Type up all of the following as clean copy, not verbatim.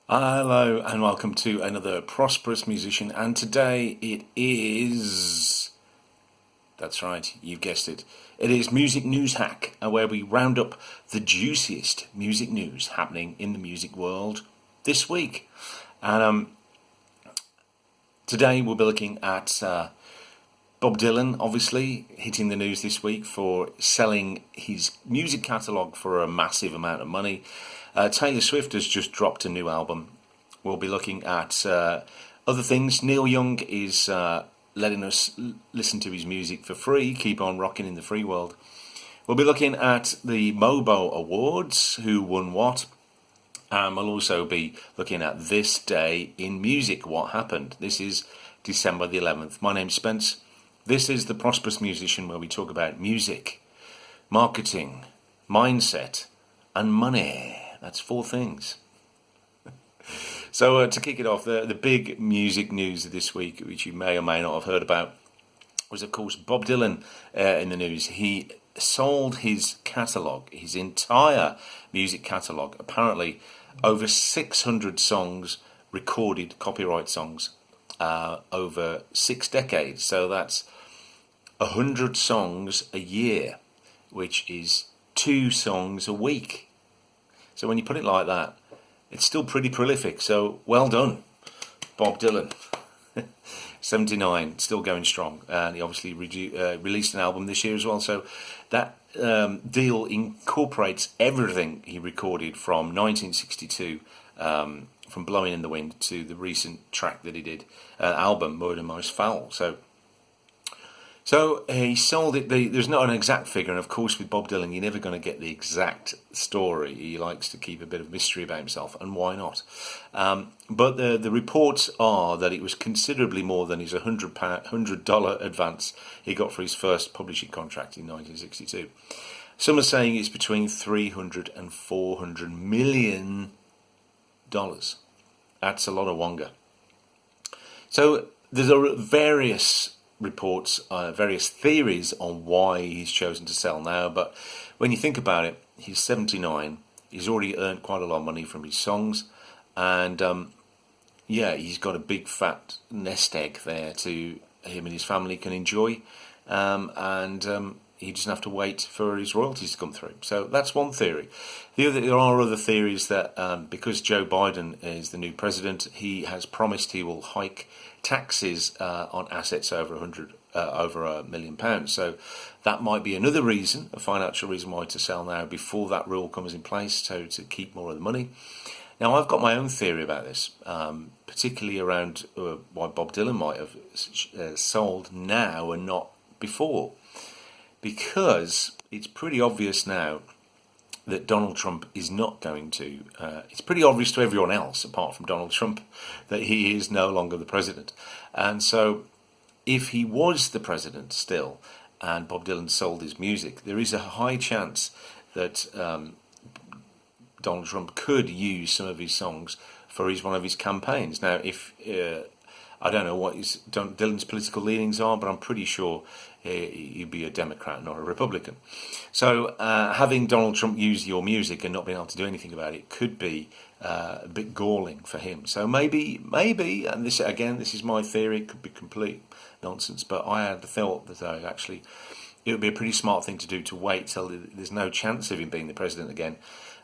Hello and welcome to another Prosperous Musician, and today it is, that's right, you've guessed it, it is Music News Hack, where we round up the juiciest music news happening in the music world this week. And today we'll be looking at Bob Dylan, obviously, hitting the news this week for selling his music catalogue for a massive amount of money. Taylor Swift has just dropped a new album. We'll be looking at other things. Neil Young is letting us listen to his music for free. Keep on rocking in the free world. We'll be looking at the MOBO Awards, who won what. We'll also be looking at this day in music, what happened. This is December the 11th. My name's Spence. This is the Prosperous Musician, where we talk about music, marketing, mindset, and money. That's four things. So to kick it off, the big music news of this week, which you may or may not have heard about, was of course Bob Dylan in the news. He sold his catalogue, his entire music catalogue, apparently over 600 songs, recorded copyright songs, over 6 decades. So that's 100 songs a year, which is 2 songs a week. So when you put it like that, it's still pretty prolific. So well done, Bob Dylan. 79, still going strong. And he obviously released an album this year as well. So that deal incorporates everything he recorded from 1962, from Blowing in the Wind to the recent track that he did, album Murder Most Foul. So he sold it. There's not an exact figure, and of course with Bob Dylan you're never going to get the exact story. He likes to keep a bit of mystery about himself, and why not? But the reports are that it was considerably more than his $100 advance he got for his first publishing contract in 1962. Some are saying it's between $300 and $400 million. That's a lot of wonga. So there's various reports, various theories on why he's chosen to sell now, but when you think about it, he's 79, he's already earned quite a lot of money from his songs, and he's got a big fat nest egg there to him and his family can enjoy, and he doesn't have to wait for his royalties to come through. So that's one theory. There are other theories that because Joe Biden is the new president, he has promised he will hike taxes on assets over £1 million. So that might be another reason, a financial reason why to sell now before that rule comes in place, so to keep more of the money. Now I've got my own theory about this, particularly around why Bob Dylan might have sold now and not before, because it's pretty obvious now that Donald Trump is not going to, it's pretty obvious to everyone else apart from Donald Trump that he is no longer the president. And so if he was the president still and Bob Dylan sold his music, there is a high chance that Donald Trump could use some of his songs for one of his campaigns. Now, if I don't know what Dylan's political leanings are, but I'm pretty sure he'd be a Democrat, not a Republican. So having Donald Trump use your music and not being able to do anything about it could be a bit galling for him. So maybe, and this is my theory, it could be complete nonsense, but I had the thought that actually it would be a pretty smart thing to do to wait till there's no chance of him being the president again,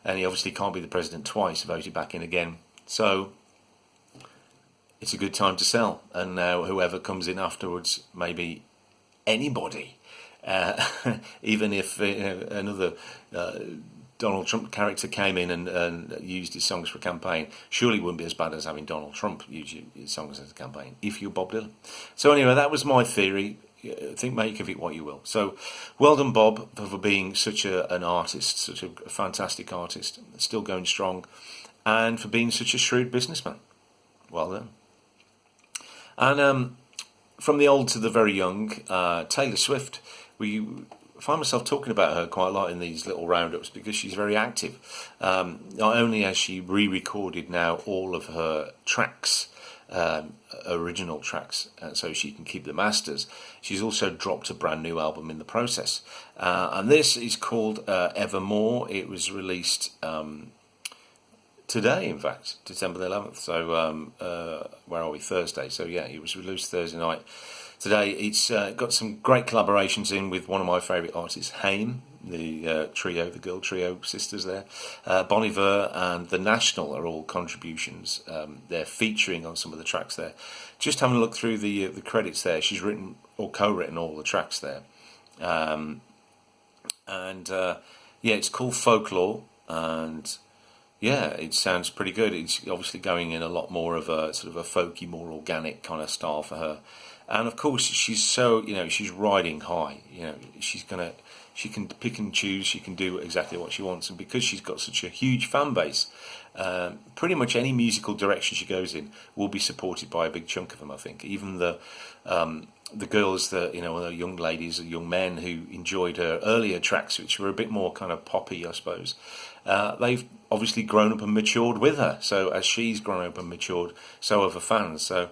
and he obviously can't be the president twice, voted back in again. So it's a good time to sell, and now whoever comes in afterwards, maybe anybody, even if another Donald Trump character came in and used his songs for a campaign, surely it wouldn't be as bad as having Donald Trump use his songs as a campaign if you're Bob Dylan. So anyway, that was my theory. Make of it what you will. So well done, Bob, for being such an artist, such a fantastic artist, still going strong, and for being such a shrewd businessman. Well done. And from the old to the very young, Taylor Swift, we find myself talking about her quite a lot in these little roundups because she's very active. Not only has she re-recorded now all of her tracks, original tracks, so she can keep the masters, she's also dropped a brand new album in the process. And this is called Evermore. It was released today, in fact, December the 11th. So where are we? Thursday. So yeah, it was released Thursday night. Today it's got some great collaborations in with one of my favourite artists, Haim, the trio, the girl trio sisters there. Bon Iver and The National are all contributions. They're featuring on some of the tracks there. Just having a look through the credits there, she's written or co-written all the tracks there. Yeah, it's called Folklore, and yeah, it sounds pretty good. It's obviously going in a lot more of a sort of a folky, more organic kind of style for her. And of course, she's so, she's riding high. She can pick and choose. She can do exactly what she wants. And because she's got such a huge fan base, pretty much any musical direction she goes in will be supported by a big chunk of them, I think. Even the girls, the young ladies or young men who enjoyed her earlier tracks, which were a bit more kind of poppy, I suppose, they've obviously grown up and matured with her. So as she's grown up and matured, so have her fans. So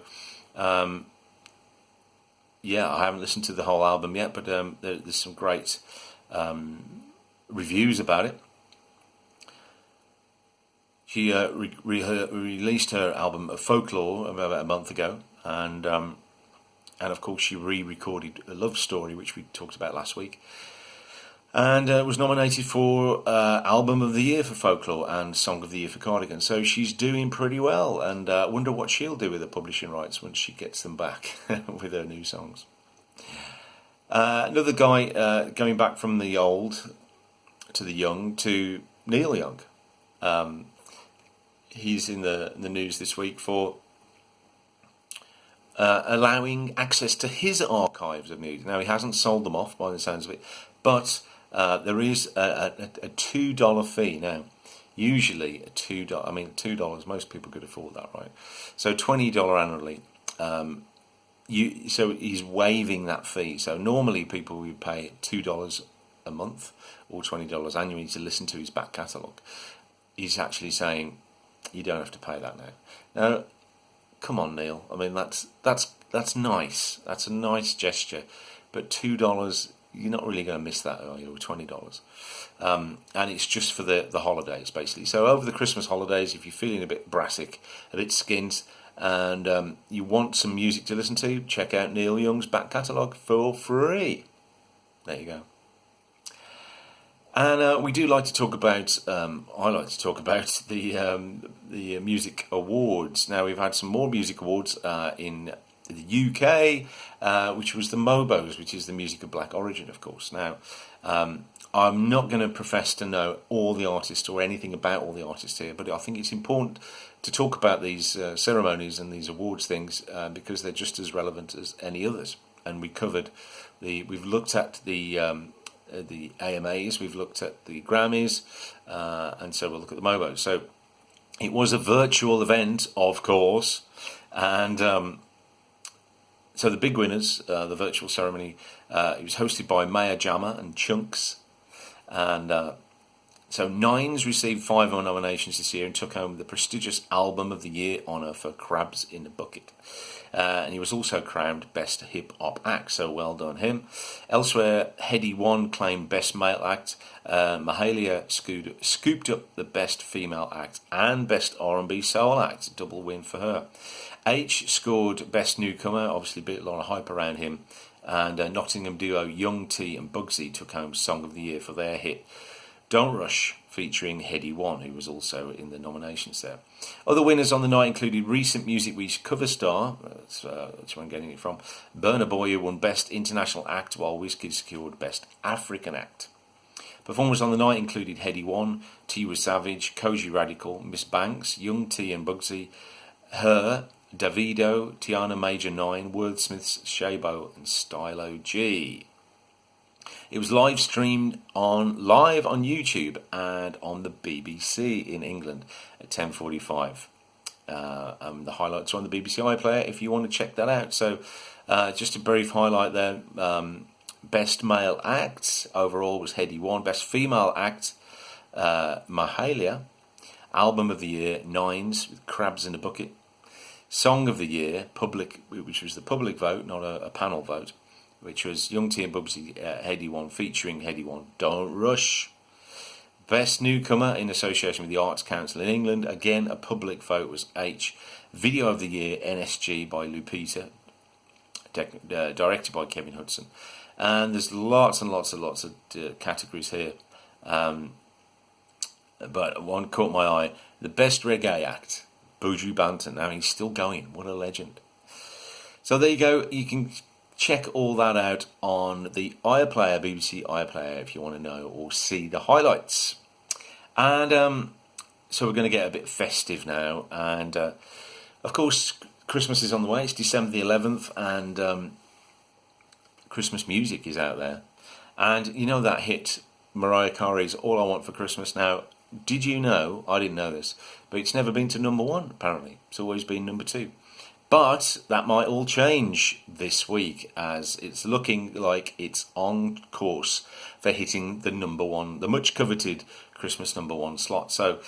yeah, I haven't listened to the whole album yet, but there's some great reviews about it. She released her album Folklore about a month ago, and of course she re-recorded A Love Story, which we talked about last week, and was nominated for Album of the Year for Folklore and Song of the Year for Cardigan. So she's doing pretty well, and I wonder what she'll do with the publishing rights once she gets them back with her new songs. Another guy going back from the old to the young to Neil Young. He's in the news this week for allowing access to his archives of music. Now, he hasn't sold them off by the sounds of it, but there is a $2 fee now. Usually $2. I mean, $2. Most people could afford that, right? So $20 annually. So he's waiving that fee. So normally people would pay $2 a month or $20 annually to listen to his back catalogue. He's actually saying you don't have to pay that now. Now, come on, Neil. I mean, that's nice. That's a nice gesture, but $2. You're not really going to miss that, are you? Or $20. And it's just for the holidays, basically. So over the Christmas holidays, if you're feeling a bit brassic, a bit skint, and you want some music to listen to, check out Neil Young's back catalogue for free. There you go. And we do like to talk about, I like to talk about the music awards. Now, we've had some more music awards in the UK, which was the MOBOs, which is the Music of Black Origin, of course. Now, I'm not going to profess to know all the artists or anything about all the artists here, but I think it's important to talk about these ceremonies and these awards things because they're just as relevant as any others. And we've looked at the AMAs, we've looked at the Grammys, and so we'll look at the MOBOs. So it was a virtual event, of course, and so the big winners, the virtual ceremony, it was hosted by Maya Jama and Chunks, and so Nines received 5 more nominations this year and took home the prestigious Album of the Year honour for Crabs in a Bucket. And he was also crowned Best Hip Hop Act, so well done him. Elsewhere, Heady One claimed Best Male Act. Mahalia scooped up the Best Female Act and Best R&B Soul Act, double win for her. H scored Best Newcomer, obviously a lot of hype around him. And Nottingham duo Young T and Bugsy took home Song of the Year for their hit Don't Rush, featuring Heady One, who was also in the nominations there. Other winners on the night included Recent Music Week cover star, that's where I'm getting it from, Burna Boy, who won Best International Act, while Wizkid secured Best African Act. Performers on the night included Heady One, Tiwa Savage, Koji Radical, Miss Banks, Young T and Bugsy, Her, Davido, Tiana Major 9, Wordsmiths, Shabo and Stylo G. It was live streamed live on YouTube and on the BBC in England at 10:45. The highlights are on the BBC iPlayer if you want to check that out. So just a brief highlight there. Best Male Act overall was Heady One. Best Female Act, Mahalia. Album of the Year, Nines with Crabs in a Bucket. Song of the Year, which was the public vote, not a panel vote, which was Young T and Bubsy, Heady One, featuring Heady One, Don't Rush. Best Newcomer in association with the Arts Council in England. Again, a public vote was H. Video of the Year, NSG by Lupita, directed by Kevin Hudson. And there's lots and lots of categories here. But one caught my eye. The Best Reggae Act, Buju Banton. Now he's still going. What a legend. So there you go. You can check all that out on the iPlayer, BBC iPlayer, if you want to know or see the highlights. And so we're going to get a bit festive now. And of course, Christmas is on the way. It's December the 11th, and Christmas music is out there. And you know that hit Mariah Carey's All I Want for Christmas? Now, did you know, I didn't know this, but it's never been to number one, apparently. It's always been number two. But that might all change this week, as it's looking like it's on course for hitting the number one, the much coveted Christmas number one slot. So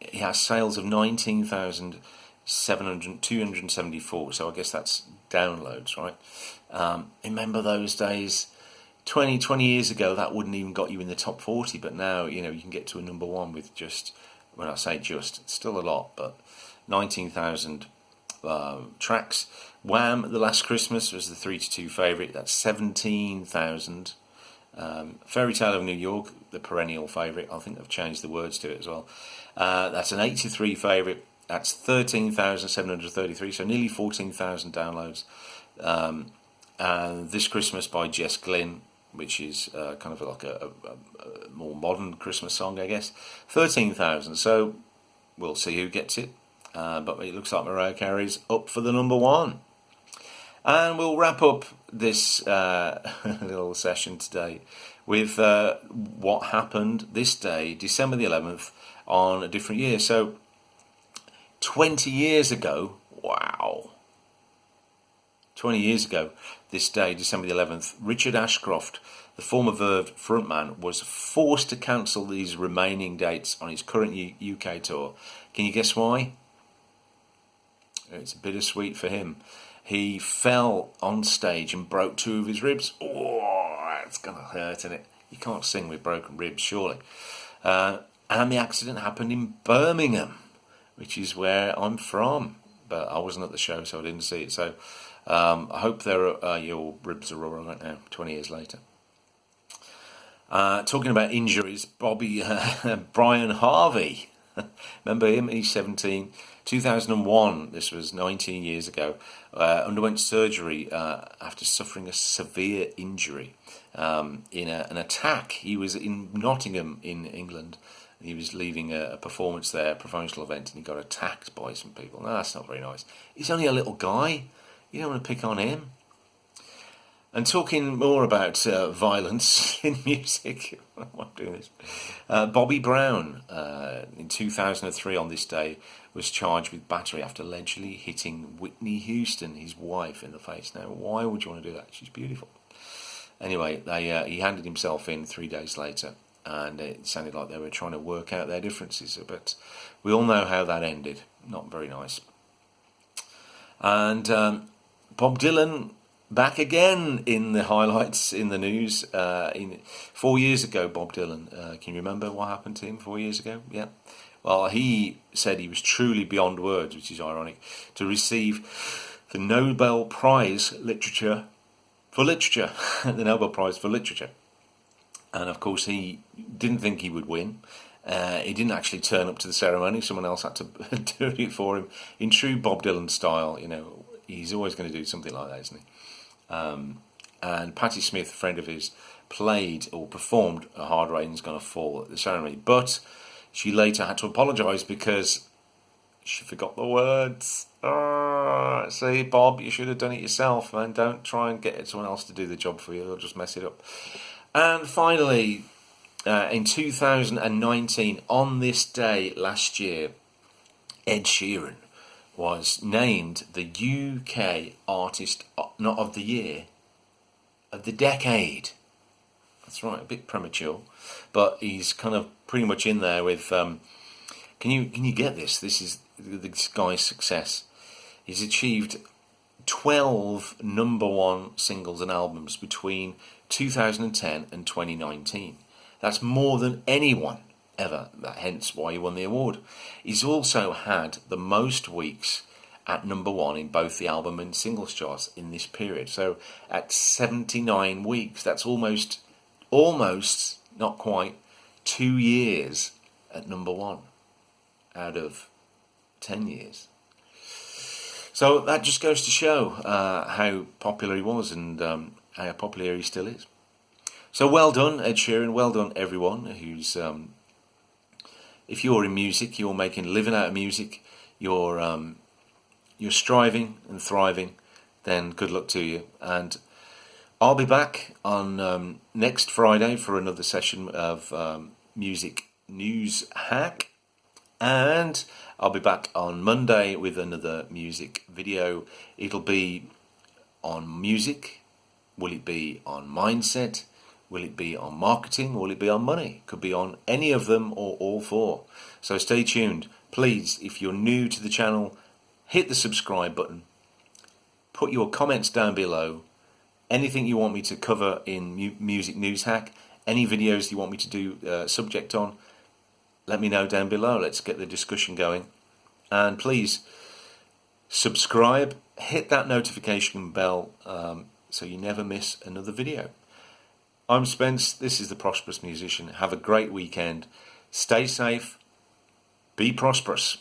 it has sales of 19,274. So I guess that's downloads, right? Remember those days? 20 years ago, that wouldn't even got you in the top 40, but now, you know, you can get to a number one with just, when I say just, it's still a lot, but 19,000 tracks. Wham! The Last Christmas was the 3-2 favourite. That's 17,000. Fairy Tale of New York, the perennial favourite. I think they've changed the words to it as well. That's an 83 favourite. That's 13,733, so nearly 14,000 downloads. And This Christmas by Jess Glynn, which is kind of like a more modern Christmas song, I guess. 13,000. So we'll see who gets it. But it looks like Mariah Carey's up for the number one. And we'll wrap up this little session today with what happened this day, December the 11th, on a different year. So 20 years ago, wow. 20 years ago, this day, December the 11th, Richard Ashcroft, the former Verve frontman, was forced to cancel these remaining dates on his current UK tour. Can you guess why? It's bittersweet for him. He fell on stage and broke 2 of his ribs. Oh, that's going to hurt, isn't it? You can't sing with broken ribs, surely. And the accident happened in Birmingham, which is where I'm from. But I wasn't at the show, so I didn't see it. So I hope your ribs are all right now, 20 years later. Talking about injuries, Brian Harvey. Remember him? He's 17. 2001, this was 19 years ago, underwent surgery after suffering a severe injury in an attack. He was in Nottingham in England. He was leaving a performance there, a promotional event, and he got attacked by some people. No, that's not very nice. He's only a little guy. You don't want to pick on him. And talking more about violence in music, why am I doing this? Bobby Brown, in 2003 on this day, was charged with battery after allegedly hitting Whitney Houston, his wife, in the face. Now, why would you want to do that? She's beautiful. Anyway, he handed himself in 3 days later, and it sounded like they were trying to work out their differences. But we all know how that ended. Not very nice. And Bob Dylan, back again in the highlights in the news. 4 years ago, Bob Dylan, can you remember what happened to him 4 years ago? Yeah. Well, he said he was truly beyond words, which is ironic, to receive the Nobel Prize for Literature, the Nobel Prize for Literature. And of course, he didn't think he would win. He didn't actually turn up to the ceremony. Someone else had to do it for him. In true Bob Dylan style, you know, he's always going to do something like that, isn't he? And Patti Smith, a friend of his, played or performed A Hard Rain's Gonna Fall at the ceremony, but she later had to apologise because she forgot the words. See, Bob, you should have done it yourself, man. Don't try and get someone else to do the job for you. They'll just mess it up. And finally, in 2019, on this day last year, Ed Sheeran was named the UK Artist, not of the Year, of the Decade. That's right, a bit premature, but he's kind of pretty much in there with. Can you get this? This is this guy's success. He's achieved 12 number one singles and albums between 2010 and 2019. That's more than anyone ever. Hence why he won the award. He's also had the most weeks at number one in both the album and singles charts in this period. So at 79 weeks, that's almost, not quite, 2 years at number one out of 10 years. So that just goes to show how popular he was and how popular he still is. So well done, Ed Sheeran. Well done, everyone who's... if you're in music, you're making a living out of music, you're striving and thriving, then good luck to you. And I'll be back on next Friday for another session of Music News Hack. And I'll be back on Monday with another music video. It'll be on music. Will it be on mindset? Will it be on marketing? Will it be on money? Could be on any of them or all four. So stay tuned. Please, if you're new to the channel, hit the subscribe button. Put your comments down below. Anything you want me to cover in Music News Hack, any videos you want me to do subject on, let me know down below. Let's get the discussion going. And please subscribe, hit that notification bell so you never miss another video. I'm Spence, this is the Prosperous Musician. Have a great weekend. Stay safe, be prosperous.